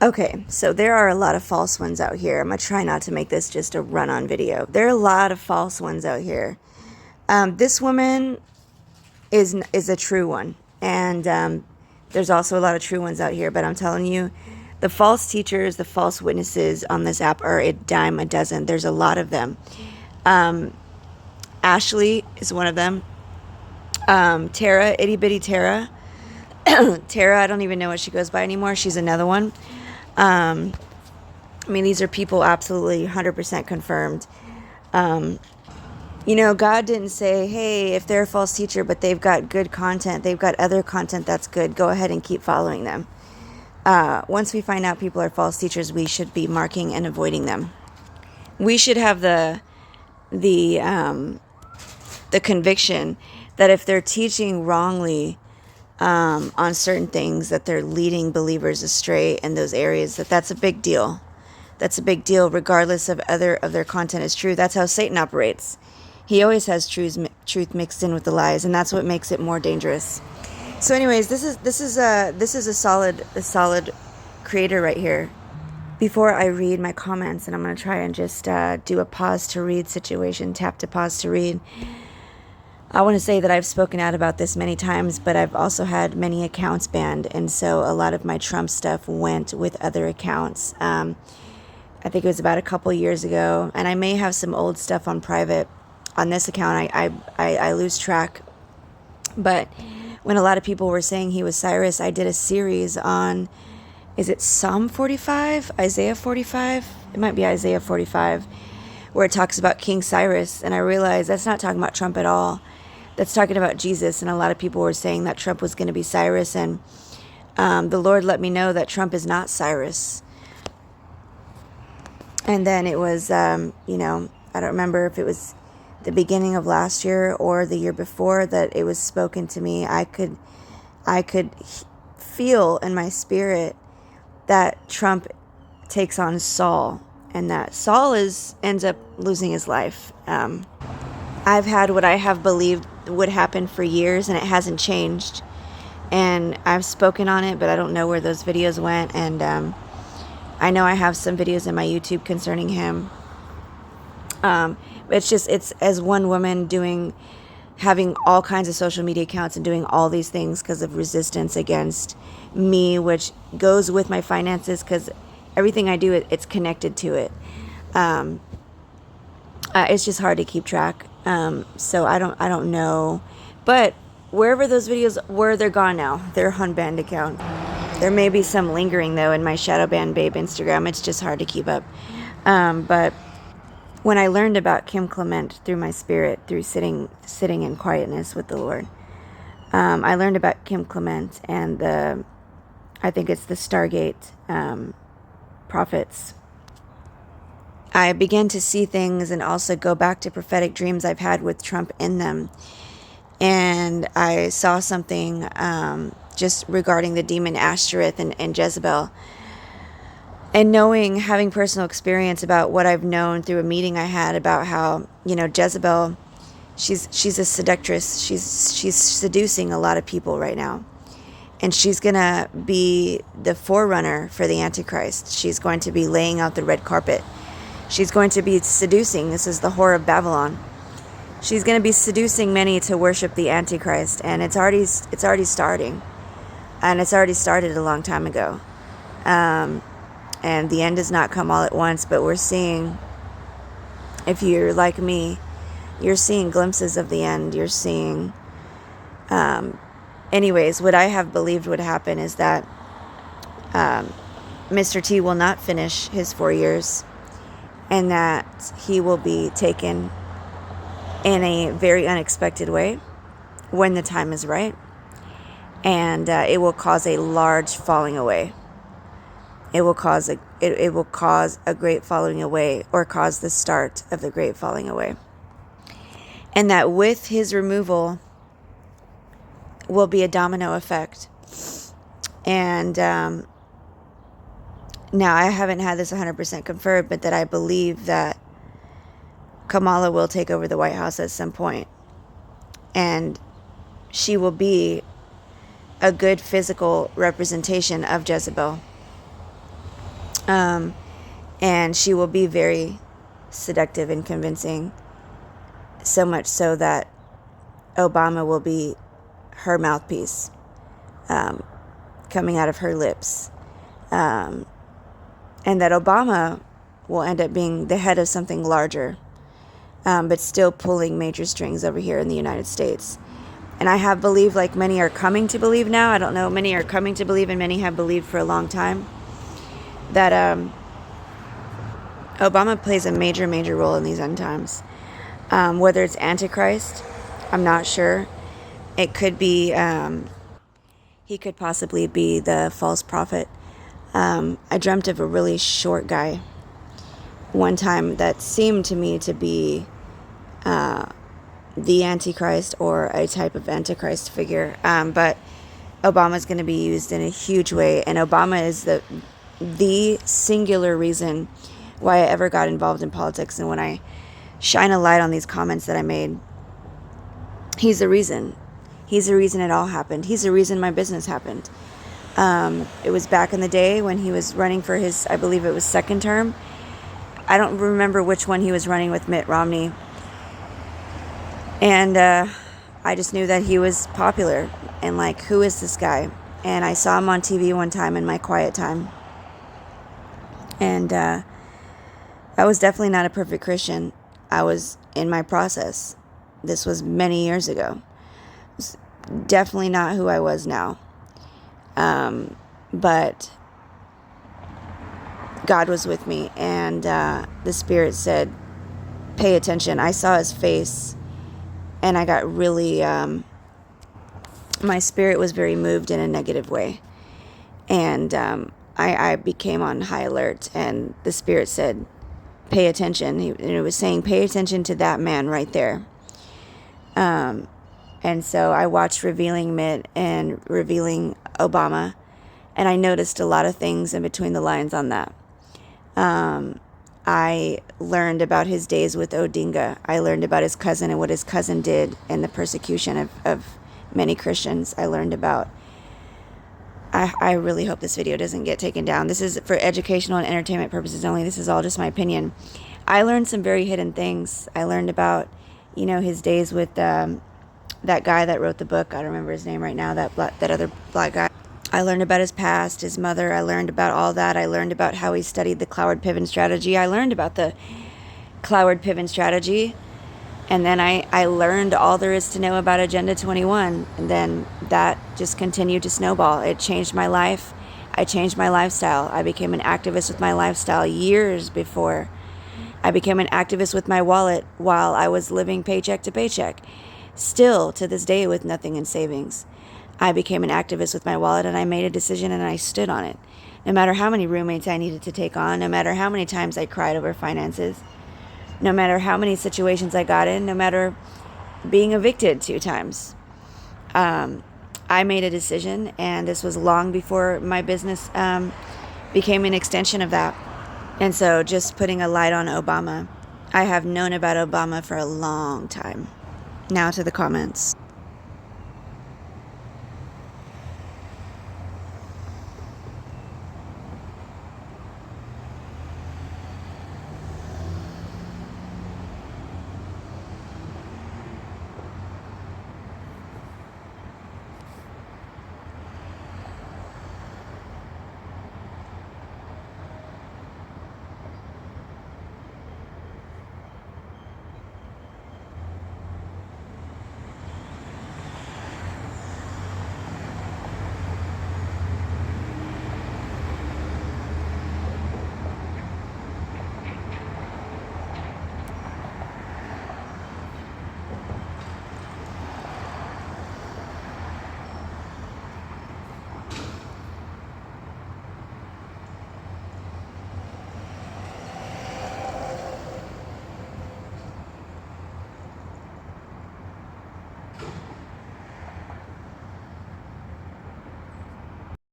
Okay, so there are a lot of false ones out here. I'm going to try not to make this just a run-on video. There are a lot of false ones out here. This woman is a true one. And there's also a lot of true ones out here. But I'm telling you, the false teachers, the false witnesses on this app are a dime a dozen. There's a lot of them. Ashley is one of them. Tara, itty bitty Tara. Tara, I don't even know what she goes by anymore. She's another one. I mean, these are people absolutely 100% confirmed. God didn't say, hey, if they're a false teacher, but they've got good content, they've got other content that's good, go ahead and keep following them. Once we find out people are false teachers, we should be marking and avoiding them. We should have the conviction that if they're teaching wrongly on certain things, that they're leading believers astray in those areas, that's a big deal. That's a big deal, regardless of their content is true. That's how Satan operates. He always has truth mixed in with the lies, and that's what makes it more dangerous. So, anyways, this is a solid creator right here. Before I read my comments, and I'm going to try and just do a pause to read situation, tap to pause to read. I want to say that I've spoken out about this many times, but I've also had many accounts banned, and so a lot of my Trump stuff went with other accounts. I think it was about a couple years ago, and I may have some old stuff on private. On this account, I lose track. But when a lot of people were saying he was Cyrus, I did a series on, is it Psalm 45? Isaiah 45? It might be Isaiah 45, where it talks about King Cyrus, and I realized that's not talking about Trump at all. That's talking about Jesus, and a lot of people were saying that Trump was going to be Cyrus, and the Lord let me know that Trump is not Cyrus. And then it was, I don't remember if it was the beginning of last year or the year before that it was spoken to me. I could feel in my spirit that Trump takes on Saul, and that Saul ends up losing his life. I've had what I have believed would happen for years, and it hasn't changed. And I've spoken on it, but I don't know where those videos went. And I know I have some videos in my YouTube concerning him. It's as one woman having all kinds of social media accounts and doing all these things because of resistance against me, which goes with my finances, because everything I do, it's connected to it. It's just hard to keep track. So I don't know, but wherever those videos were, they're gone now. They're unbanned account. There may be some lingering though in my shadow banned babe Instagram. It's just hard to keep up. But when I learned about Kim Clement through my spirit, through sitting in quietness with the Lord, I learned about Kim Clement and I think it's the Stargate prophets. I began to see things and also go back to prophetic dreams I've had with Trump in them. And I saw something just regarding the demon Ashtoreth and Jezebel. And having personal experience about what I've known through a meeting I had about how, Jezebel, she's a seductress. She's seducing a lot of people right now. And she's going to be the forerunner for the Antichrist. She's going to be laying out the red carpet. She's going to be seducing. This is the whore of Babylon. She's going to be seducing many to worship the Antichrist, and it's already starting, and it's already started a long time ago. And the end does not come all at once, but we're seeing, if you're like me, you're seeing glimpses of the end. You're seeing, anyways, what I have believed would happen is that Mr. T will not finish his 4 years, and that he will be taken in a very unexpected way when the time is right. And it will cause a large falling away. It will cause a great falling away, or cause the start of the great falling away. And that with his removal will be a domino effect. And now, I haven't had this 100% confirmed, but that I believe that Kamala will take over the White House at some point. And she will be a good physical representation of Jezebel. And she will be very seductive and convincing, so much so that Obama will be her mouthpiece, coming out of her lips. And that Obama will end up being the head of something larger, but still pulling major strings over here in the United States. And I have believed, like many are coming to believe now, I don't know, many are coming to believe and many have believed for a long time, that Obama plays a major, major role in these end times. Whether it's Antichrist, I'm not sure. It could be, he could possibly be the false prophet. I dreamt of a really short guy one time that seemed to me to be the Antichrist or a type of Antichrist figure. But Obama's going to be used in a huge way, and Obama is the singular reason why I ever got involved in politics. And when I shine a light on these comments that I made, he's the reason. He's the reason it all happened. He's the reason my business happened. It was back in the day when he was running for his, I believe it was second term. I don't remember which one he was running with Mitt Romney. And I just knew that he was popular. And like, who is this guy? And I saw him on TV one time in my quiet time. And I was definitely not a perfect Christian. I was in my process. This was many years ago. It's definitely not who I was now. But God was with me, and the Spirit said, pay attention. I saw his face, and I got really, my spirit was very moved in a negative way. And I became on high alert, and the Spirit said, pay attention. And it was saying, pay attention to that man right there. And so I watched Revealing Mitt and Revealing Obama, and I noticed a lot of things in between the lines on that. I learned about his days with Odinga. I learned about his cousin and what his cousin did in the persecution of many Christians. I learned about... I really hope this video doesn't get taken down. This is for educational and entertainment purposes only. This is all just my opinion. I learned some very hidden things. I learned about, his days with that guy that wrote the book. I don't remember his name right now, that other black guy. I learned about his past, his mother. I learned about all that. I learned about how he studied the Cloward Piven strategy. I learned about the Cloward Piven strategy. And then I learned all there is to know about Agenda 21. And then that just continued to snowball. It changed my life. I changed my lifestyle. I became an activist with my lifestyle years before. I became an activist with my wallet while I was living paycheck to paycheck. Still, to this day, with nothing in savings. I became an activist with my wallet, and I made a decision, and I stood on it. No matter how many roommates I needed to take on, no matter how many times I cried over finances, no matter how many situations I got in, no matter being evicted 2 times. I made a decision, and this was long before my business became an extension of that. And so just putting a light on Obama. I have known about Obama for a long time. Now to the comments.